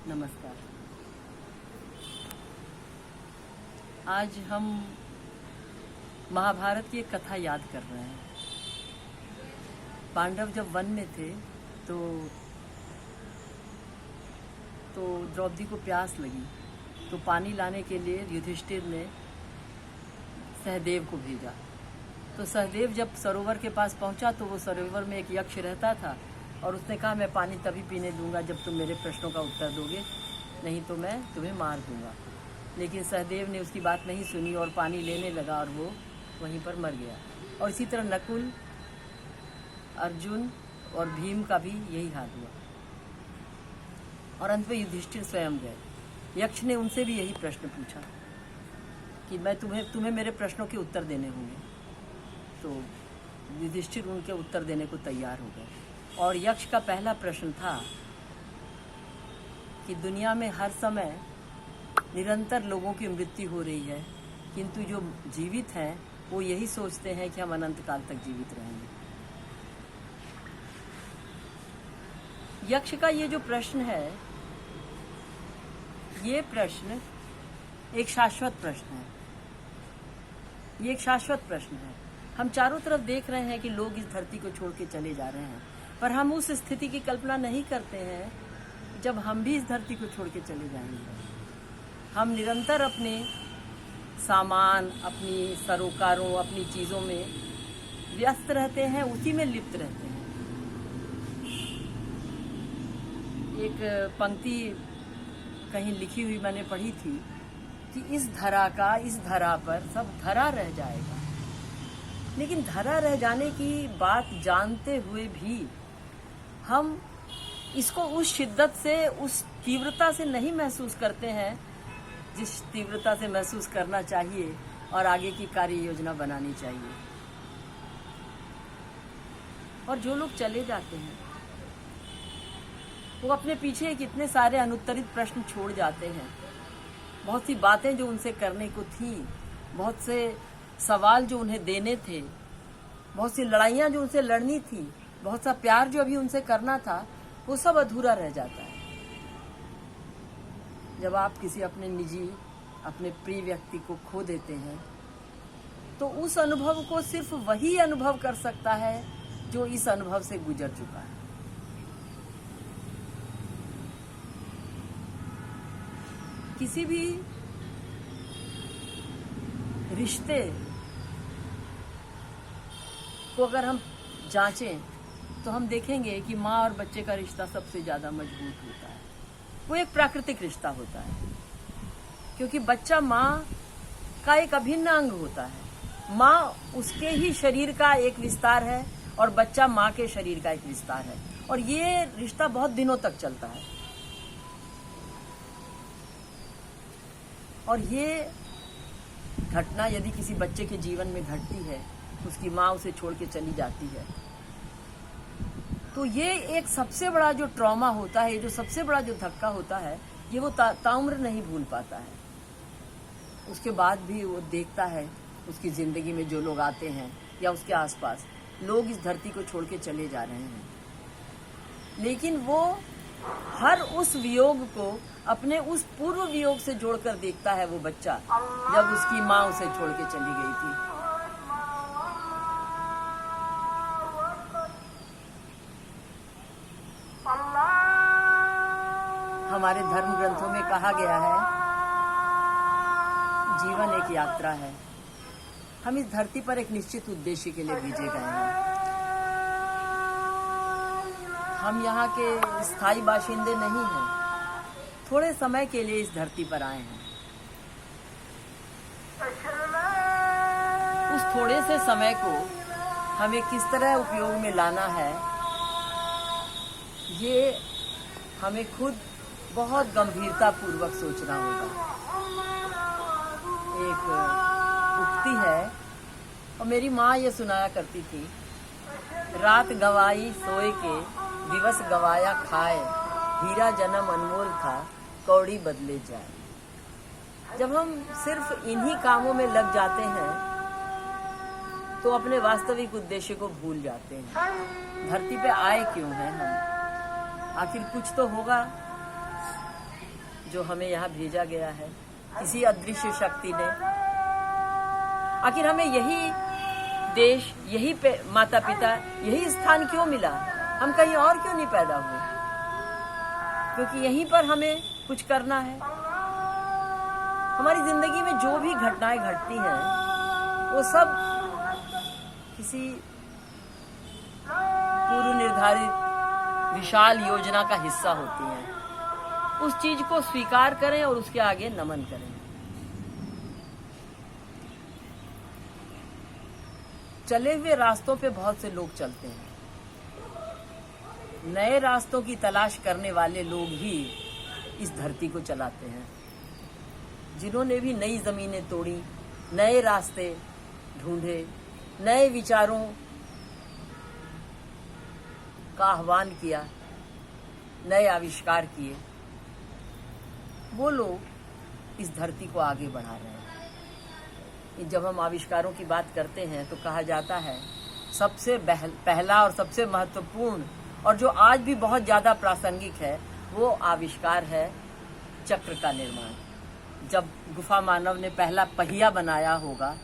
नमस्कार। आज हम महाभारत की एक कथा याद कर रहे हैं। पांडव जब वन में थे तो द्रौपदी को प्यास लगी, तो पानी लाने के लिए युधिष्ठिर ने सहदेव को भेजा। तो सहदेव जब सरोवर के पास पहुंचा तो वो सरोवर में एक यक्ष रहता था और उसने कहा, मैं पानी तभी पीने दूंगा जब तुम मेरे प्रश्नों का उत्तर दोगे, नहीं तो मैं तुम्हें मार दूंगा। लेकिन सहदेव ने उसकी बात नहीं सुनी और पानी लेने लगा और वो वहीं पर मर गया। और इसी तरह नकुल, अर्जुन और भीम का भी यही हाल हुआ। और अंत में युधिष्ठिर स्वयं गए। यक्ष ने उनसे भी यही प्रश्न पूछा कि मैं तुम्हें मेरे प्रश्नों के उत्तर देने होंगे। तो युधिष्ठिर उनके उत्तर देने को तैयार हो गए। और यक्ष का पहला प्रश्न था कि दुनिया में हर समय निरंतर लोगों की मृत्यु हो रही है, किंतु जो जीवित हैं वो यही सोचते हैं कि हम अनंत काल तक जीवित रहेंगे। यक्ष का ये जो प्रश्न है, ये प्रश्न एक शाश्वत प्रश्न है। ये एक शाश्वत प्रश्न है। हम चारों तरफ देख रहे हैं कि लोग इस धरती को छोड़ के चले जा रहे हैं, पर हम उस स्थिति की कल्पना नहीं करते हैं जब हम भी इस धरती को छोड़ के चले जाएंगे। हम निरंतर अपने सामान, अपनी सरोकारों, अपनी चीज़ों में व्यस्त रहते हैं, उसी में लिप्त रहते हैं। एक पंक्ति कहीं लिखी हुई मैंने पढ़ी थी कि इस धरा पर सब धरा रह जाएगा। लेकिन धरा रह जाने की बात जानते हुए भी हम इसको उस शिद्दत से, उस तीव्रता से नहीं महसूस करते हैं जिस तीव्रता से महसूस करना चाहिए और आगे की कार्य योजना बनानी चाहिए। और जो लोग चले जाते हैं वो अपने पीछे कितने सारे अनुत्तरित प्रश्न छोड़ जाते हैं। बहुत सी बातें जो उनसे करने को थी, बहुत से सवाल जो उन्हें देने थे, बहुत सी लड़ाइयाँ जो उनसे लड़नी थी, बहुत सा प्यार जो अभी उनसे करना था, वो सब अधूरा रह जाता है। जब आप किसी अपने निजी, अपने प्रिय व्यक्ति को खो देते हैं तो उस अनुभव को सिर्फ वही अनुभव कर सकता है जो इस अनुभव से गुजर चुका है। किसी भी रिश्ते को अगर हम जांचें तो हम देखेंगे कि माँ और बच्चे का रिश्ता सबसे ज्यादा मजबूत होता है। वो एक प्राकृतिक रिश्ता होता है, क्योंकि बच्चा माँ का एक अभिन्न अंग होता है। माँ उसके ही शरीर का एक विस्तार है और बच्चा माँ के शरीर का एक विस्तार है, और ये रिश्ता बहुत दिनों तक चलता है। और ये घटना यदि किसी बच्चे के जीवन में घटती है, उसकी माँ उसे छोड़ के चली जाती है, तो ये एक सबसे बड़ा जो ट्रॉमा होता है, जो सबसे बड़ा जो धक्का होता है, ये वो ताउम्र नहीं भूल पाता है। उसके बाद भी वो देखता है उसकी जिंदगी में जो लोग आते हैं या उसके आसपास लोग इस धरती को छोड़ के चले जा रहे हैं, लेकिन वो हर उस वियोग को अपने उस पूर्व वियोग से जोड़कर देखता है वो बच्चा, जब उसकी माँ उसे छोड़ के चली गई थी। हमारे धर्म ग्रंथों में कहा गया है, जीवन एक यात्रा है। हम इस धरती पर एक निश्चित उद्देश्य के लिए भेजे गए हैं। हम यहाँ के स्थायी बाशिंदे नहीं हैं, थोड़े समय के लिए इस धरती पर आए हैं। उस थोड़े से समय को हमें किस तरह उपयोग में लाना है, ये हमें खुद बहुत गंभीरता पूर्वक सोचना होगा। एक उक्ति है, और मेरी माँ ये सुनाया करती थी, रात गवाई सोए के, दिवस गवाया खाए, हीरा जन्म अनमोल था, कौड़ी बदले जाए। जब हम सिर्फ इन्हीं कामों में लग जाते हैं तो अपने वास्तविक उद्देश्य को भूल जाते हैं। धरती पे आए क्यों हैं हम? आखिर कुछ तो होगा जो हमें यहाँ भेजा गया है किसी अदृश्य शक्ति ने। आखिर हमें यही देश, यही माता पिता, यही स्थान क्यों मिला? हम कहीं और क्यों नहीं पैदा हुए? क्योंकि यहीं पर हमें कुछ करना है। हमारी जिंदगी में जो भी घटनाएं घटती हैं वो सब किसी पूर्व निर्धारित विशाल योजना का हिस्सा होती हैं। उस चीज को स्वीकार करें और उसके आगे नमन करें। चले हुए रास्तों पे बहुत से लोग चलते हैं। नए रास्तों की तलाश करने वाले लोग ही इस धरती को चलाते हैं। जिन्होंने भी नई जमीनें तोड़ी, नए रास्ते ढूंढे, नए विचारों का आह्वान किया, नए आविष्कार किए, वो लोग इस धरती को आगे बढ़ा रहे हैं। जब हम आविष्कारों की बात करते हैं तो कहा जाता है सबसे पहला और सबसे महत्वपूर्ण और जो आज भी बहुत ज़्यादा प्रासंगिक है वो आविष्कार है चक्र का निर्माण। जब गुफा मानव ने पहला पहिया बनाया होगा,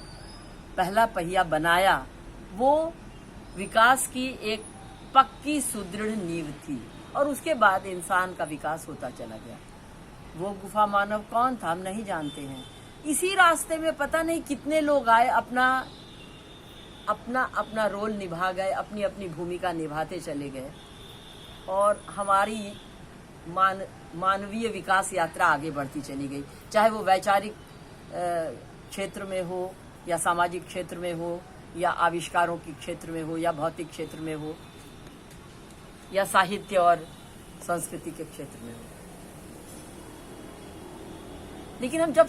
पहला पहिया बनाया, वो विकास की एक पक्की सुदृढ़ नींव थी और उसके बाद इंसान का विकास होता चला गया। वो गुफा मानव कौन था हम नहीं जानते हैं। इसी रास्ते में पता नहीं कितने लोग आए, अपना रोल निभा गए, अपनी अपनी भूमिका निभाते चले गए और हमारी मानवीय विकास यात्रा आगे बढ़ती चली गई। चाहे वो वैचारिक क्षेत्र में हो या सामाजिक क्षेत्र में हो या आविष्कारों के क्षेत्र में हो या भौतिक क्षेत्र में हो या साहित्य और संस्कृति के क्षेत्र में हो। लेकिन हम जब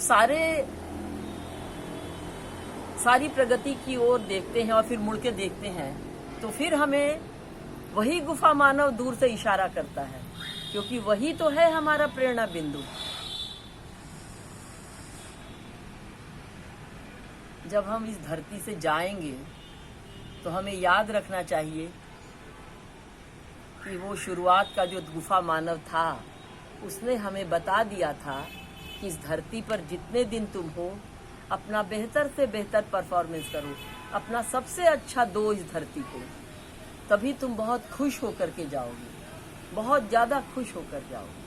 सारी प्रगति की ओर देखते हैं और फिर मुड़ के देखते हैं तो फिर हमें वही गुफा मानव दूर से इशारा करता है, क्योंकि वही तो है हमारा प्रेरणा बिंदु। जब हम इस धरती से जाएंगे तो हमें याद रखना चाहिए कि वो शुरुआत का जो गुफा मानव था उसने हमें बता दिया था कि इस धरती पर जितने दिन तुम हो अपना बेहतर से बेहतर परफॉर्मेंस करो, अपना सबसे अच्छा दो इस धरती को, तभी तुम बहुत खुश होकर के जाओगे, बहुत ज्यादा खुश होकर जाओगे।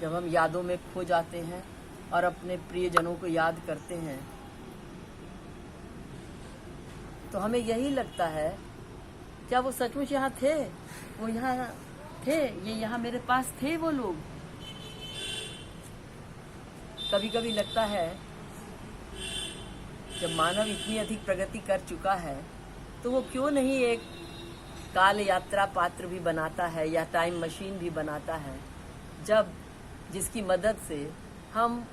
जब हम यादों में खो जाते हैं और अपने प्रियजनों को याद करते हैं तो हमें यही लगता है क्या वो सचमुच यहाँ थे, वो यहाँ थे, ये यहाँ मेरे पास थे वो लोग। कभी कभी लगता है जब मानव इतनी अधिक प्रगति कर चुका है तो वो क्यों नहीं एक काल यात्रा पात्र भी बनाता है या टाइम मशीन भी बनाता है, जिसकी मदद से हम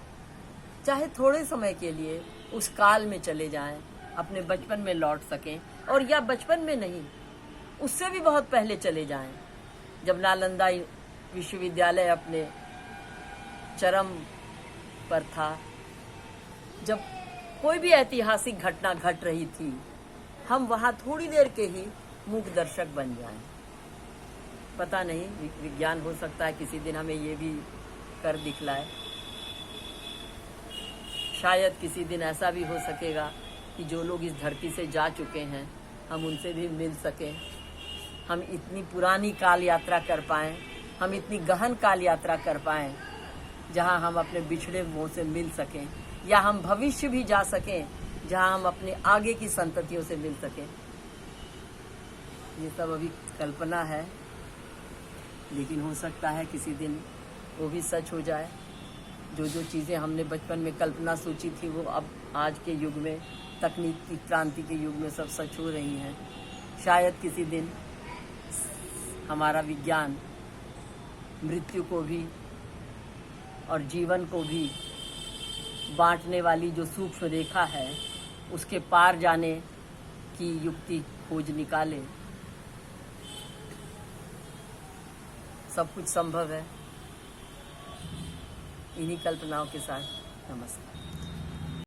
चाहे थोड़े समय के लिए उस काल में चले जाएं, अपने बचपन में लौट सकें, और या बचपन में नहीं उससे भी बहुत पहले चले जाएं, जब नालंदा विश्वविद्यालय अपने चरम पर था, जब कोई भी ऐतिहासिक घटना घट रही थी, हम वहां थोड़ी देर के ही मूक दर्शक बन जाएं। पता नहीं, विज्ञान हो सकता है किसी दिन हमें ये भी कर दिखलाए। शायद किसी दिन ऐसा भी हो सकेगा कि जो लोग इस धरती से जा चुके हैं हम उनसे भी मिल सकें, हम इतनी पुरानी काल यात्रा कर पाएं, हम इतनी गहन काल यात्रा कर पाएं जहां हम अपने बिछड़े हुओं से मिल सकें, या हम भविष्य भी जा सकें जहां हम अपने आगे की संततियों से मिल सकें। ये सब अभी कल्पना है, लेकिन हो सकता है किसी दिन वो भी सच हो जाए। जो चीज़ें हमने बचपन में कल्पना सोची थी वो अब आज के युग में, तकनीकी क्रांति के युग में सब सच हो रही हैं। शायद किसी दिन हमारा विज्ञान मृत्यु को भी और जीवन को भी बांटने वाली जो सूक्ष्म रेखा है उसके पार जाने की युक्ति खोज निकाले। सब कुछ संभव है। इन्हीं कल्पनाओं के साथ नमस्कार।